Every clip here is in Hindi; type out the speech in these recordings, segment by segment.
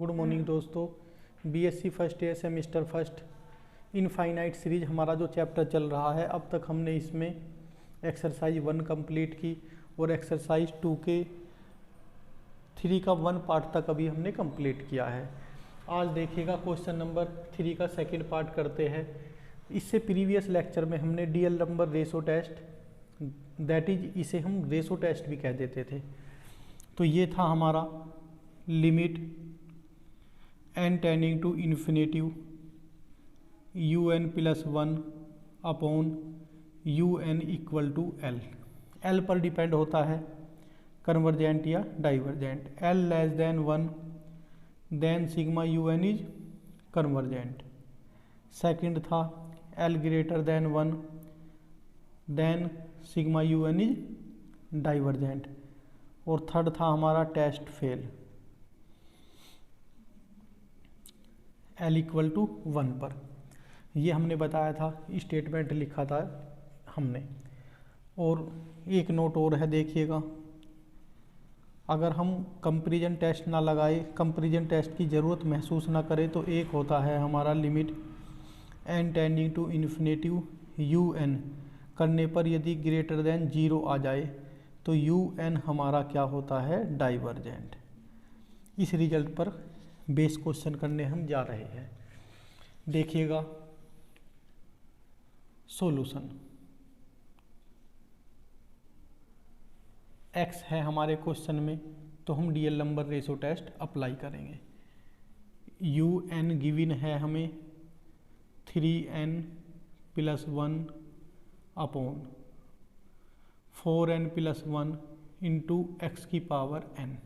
गुड मॉर्निंग दोस्तों। BSc first year semester first infinite series हमारा जो चैप्टर चल रहा है, अब तक हमने इसमें एक्सरसाइज 1 कंप्लीट की और एक्सरसाइज 2 के 3 का 1 पार्ट तक अभी हमने कंप्लीट किया है। आज देखिएगा क्वेश्चन नंबर 3 का सेकंड पार्ट करते हैं। इससे प्रीवियस लेक्चर में हमने DL number ratio test, that is इसे हम रेशो टेस्ट भी कह देते थे। तो ये था हमारा limit n tending to infinitive un plus 1 upon un equal to l। l पर डिपेंड होता है कन्वर्जेंट या divergent. l less than 1 then sigma un is convergent. Second था l greater than 1 then sigma un is divergent. और थर्ड था हमारा test fail, l equal to 1 पर। ये हमने बताया था, स्टेटमेंट लिखा था हमने। और एक नोट और है, देखिएगा, अगर हम कंपैरिजन टेस्ट ना लगाए, कंपैरिजन टेस्ट की ज़रूरत महसूस ना करें, तो एक होता है हमारा limit n tending to infinitive un करने पर यदि ग्रेटर देन 0 आ जाए तो un हमारा क्या होता है, डाइवर्जेंट। इस रिजल्ट पर बेस क्वेश्चन करने हम जा रहे हैं। देखिएगा सॉल्यूशन। x है हमारे क्वेश्चन में, तो हम DL number ratio test apply करेंगे। un गिवन है हमें 3n plus 1 upon 4n plus 1 into x की power n।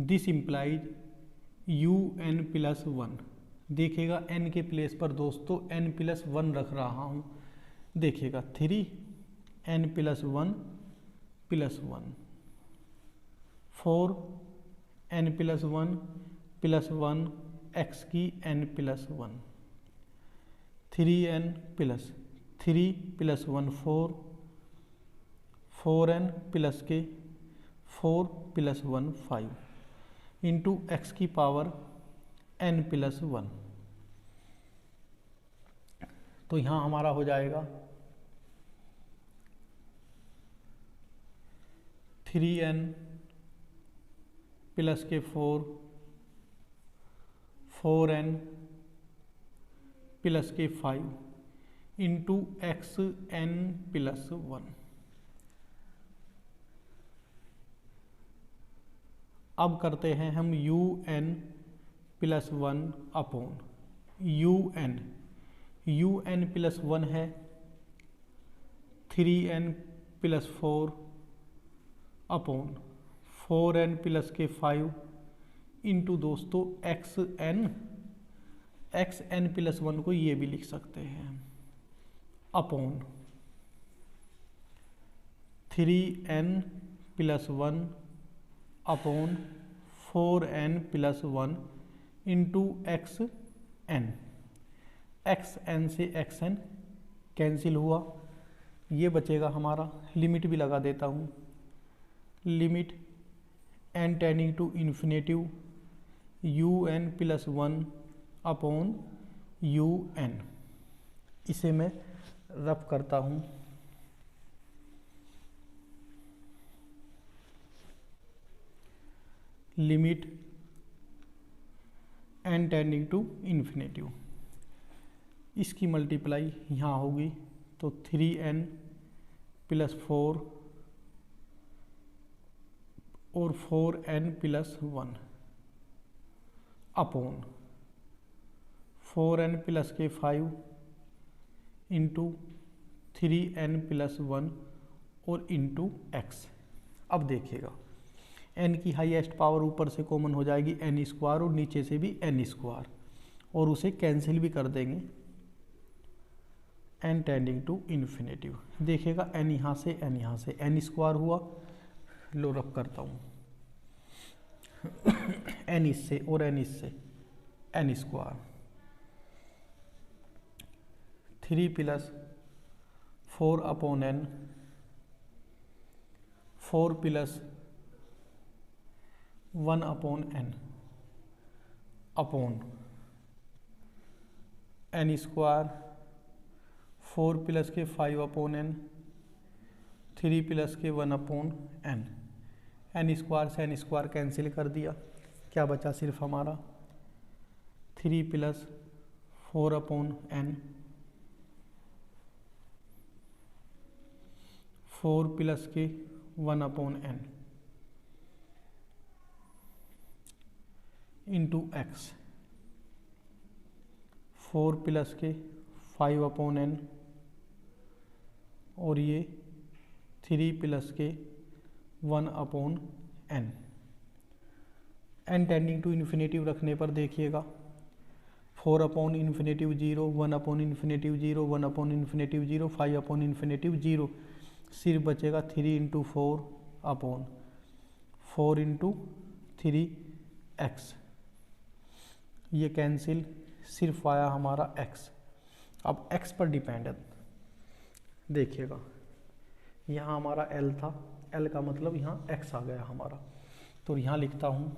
This implies un plus 1। देखिएगा n के प्लेस पर दोस्तों n प्लस 1 रख रहा हूँ। देखिएगा 3n plus 1 plus 1, 4n plus 1 plus 1 x की n plus 1, 3n plus 3 plus 1 4, 4n plus के 4 प्लस 1 5 इंटू एक्स की पावर n प्लस 1। तो यहाँ हमारा हो जाएगा 3n प्लस के 4, 4n प्लस के 5 इंटू एक्स n प्लस 1। अब करते हैं हम un plus 1 upon un plus 1 है 3n plus 4 upon 4n plus के 5 इंटू दोस्तों xn प्लस 1 को ये भी लिख सकते हैं upon 3n plus 1 upon 4n plus 1 into xn से xn कैंसिल हुआ, ये बचेगा हमारा। लिमिट भी लगा देता हूँ, limit n tending to infinitive un plus 1 upon un। इसे मैं रफ करता हूँ। Limit n tending to infinitive, इसकी मल्टीप्लाई यहाँ होगी, तो 3n प्लस 4 और 4n plus 1 upon 4n plus के 5 इंटू 3n प्लस 1 और इंटू x। अब देखिएगा n की हाईएस्ट पावर ऊपर से कॉमन हो जाएगी n स्क्वायर और नीचे से भी n स्क्वायर, और उसे कैंसिल भी कर देंगे n टेंडिंग टू इन्फिनेटिव। देखिएगा n यहाँ से n यहाँ से n स्क्वायर हुआ, लो रब करता हूँ n इससे और n इससे n square, 3 plus 4 upon n, 4 plus 1/n upon n square 4 plus के 5/n 3 प्लस के 1/n n स्क्वायर से n स्क्वायर कैंसिल कर दिया, क्या बचा सिर्फ हमारा 3 प्लस 4/n 4 प्लस के 1/n इंटू एक्स 4 प्लस के 5/n और ये 3 प्लस के 1/n n tending to infinitive रखने पर देखिएगा 4/∞0 1/∞0 1/∞0 5/∞0 सिर्फ बचेगा 3 × 4 × 3x, ये कैंसिल, सिर्फ आया हमारा x। अब x पर डिपेंड है, देखिएगा यहाँ हमारा l था, l का मतलब यहाँ x आ गया हमारा, तो यहाँ लिखता हूँ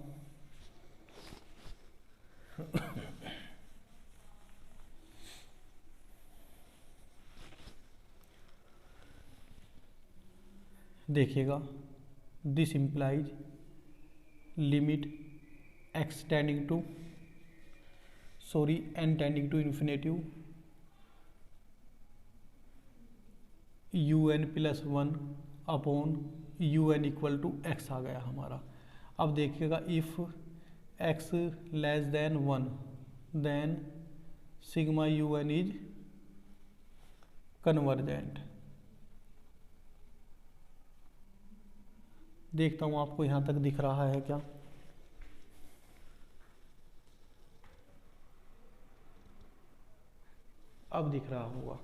देखिएगा this implies limit x tending to n tending to infinitive un plus 1/un equal to x आ गया हमारा। अब देखिएगा if x less than 1 then sigma un is convergent. देखता हूँ आपको यहाँ तक दिख रहा है क्या। अब दिख रहा होगा।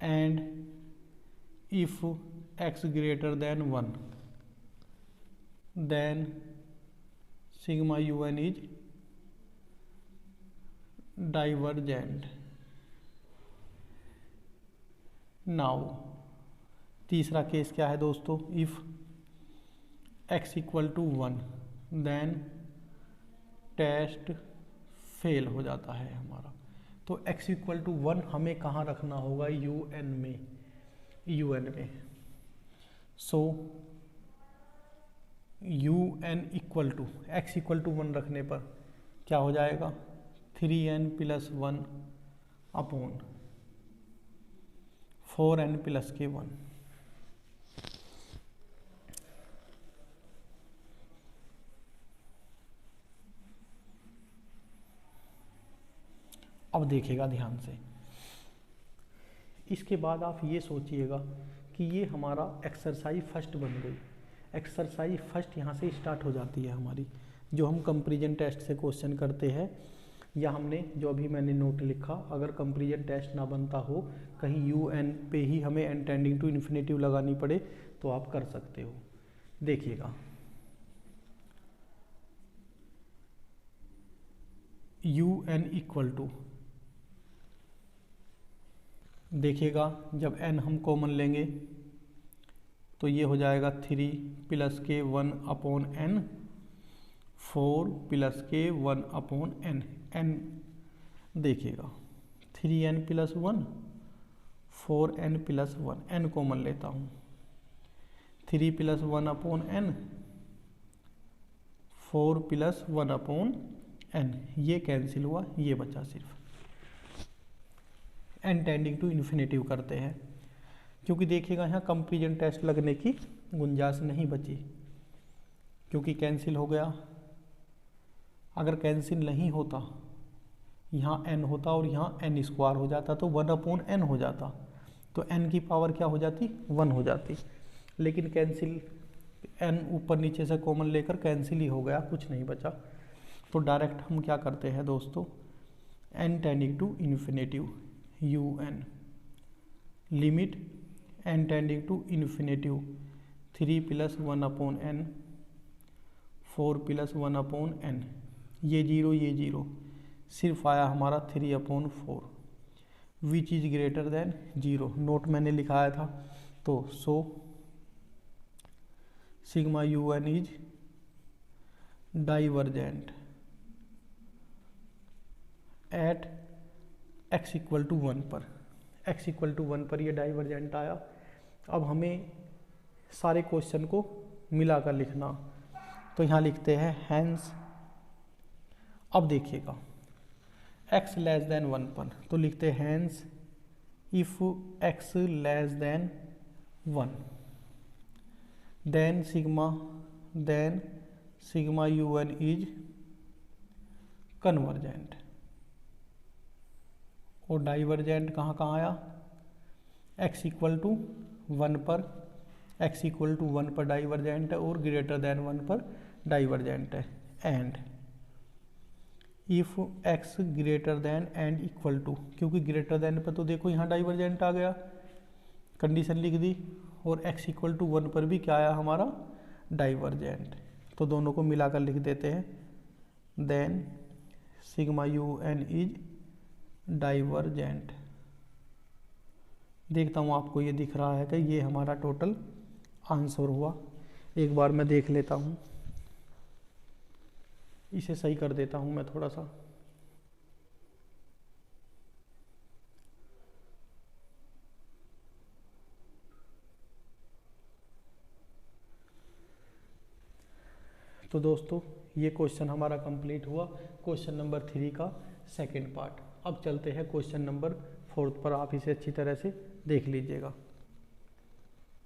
And if x greater than 1 then sigma un is divergent. Now तीसरा केस क्या है दोस्तों, if x equal to 1 then test fail हो जाता है हमारा। तो x इक्वल टू 1 हमें कहाँ रखना होगा, un में। So un equal to x equal to 1 रखने पर क्या हो जाएगा 3n प्लस 1/4n प्लस के 1। अब देखिएगा ध्यान से, इसके बाद आप ये सोचिएगा कि ये हमारा एक्सरसाइज फर्स्ट बन गई। एक्सरसाइज फर्स्ट यहाँ से स्टार्ट हो जाती है हमारी, जो हम कंपैरिजन टेस्ट से क्वेश्चन करते हैं, या हमने जो अभी मैंने नोट लिखा, अगर कंपैरिजन टेस्ट ना बनता हो, कहीं un पे ही हमें n टेंडिंग टू इन्फिनेटिव लगानी पड़े, तो आप कर सकते हो। देखिएगा un इक्वल टू, देखिएगा जब n हम कॉमन लेंगे तो ये हो जाएगा 3 प्लस के 1/n 4 प्लस के 1/n n देखिएगा 3n plus 1 4n plus 1 n common लेता हूँ 3 प्लस 1/n 4 प्लस 1/n ये कैंसिल हुआ, ये बचा सिर्फ। n टेंडिंग टू इन्फिनेटिव करते हैं, क्योंकि देखिएगा यहाँ कंपैरिजन टेस्ट लगने की गुंजाइश नहीं बची, क्योंकि कैंसिल हो गया। अगर कैंसिल नहीं होता, यहाँ n होता और यहाँ n स्क्वायर हो जाता, तो 1/n हो जाता, तो n की पावर क्या हो जाती 1 हो जाती। लेकिन कैंसिल n ऊपर नीचे से कॉमन लेकर कैंसिल ही हो गया, कुछ नहीं बचा। तो डायरेक्ट हम क्या करते हैं दोस्तों, n tending to infinitive un limit n tending to infinitive 3 plus 1/n 4 plus 1/n ये 0 सिर्फ आया हमारा 3/4 which is greater than 0। Note मैंने लिखाया था, तो so sigma u n is divergent at x equal to 1 पर। x इक्वल टू 1 पर ये डाइवर्जेंट आया। अब हमें सारे क्वेश्चन को मिलाकर लिखना, तो यहाँ लिखते हैं हैंस। अब देखिएगा x लेस देन 1 पर, तो लिखते हैं hence if x less than 1 then sigma u n is convergent. और डाइवर्जेंट कहाँ कहाँ आया, x इक्वल टू 1 पर, x इक्वल टू 1 पर डाइवर्जेंट है और ग्रेटर देन 1 पर डाइवर्जेंट है। And if x greater than and equal to, क्योंकि ग्रेटर देन पर तो देखो यहाँ डाइवर्जेंट आ गया, कंडीशन लिख दी, और x इक्वल टू 1 पर भी क्या आया हमारा, डाइवर्जेंट। तो दोनों को मिलाकर लिख देते हैं then sigma u n is divergent. देखता हूँ आपको ये दिख रहा है कि ये हमारा टोटल आंसर हुआ। एक बार मैं देख लेता हूँ, इसे सही कर देता हूँ मैं थोड़ा सा। तो दोस्तों ये क्वेश्चन हमारा कंप्लीट हुआ, क्वेश्चन नंबर 3 का सेकंड पार्ट। अब चलते हैं क्वेश्चन नंबर 4 पर, आप इसे अच्छी तरह से देख लीजिएगा।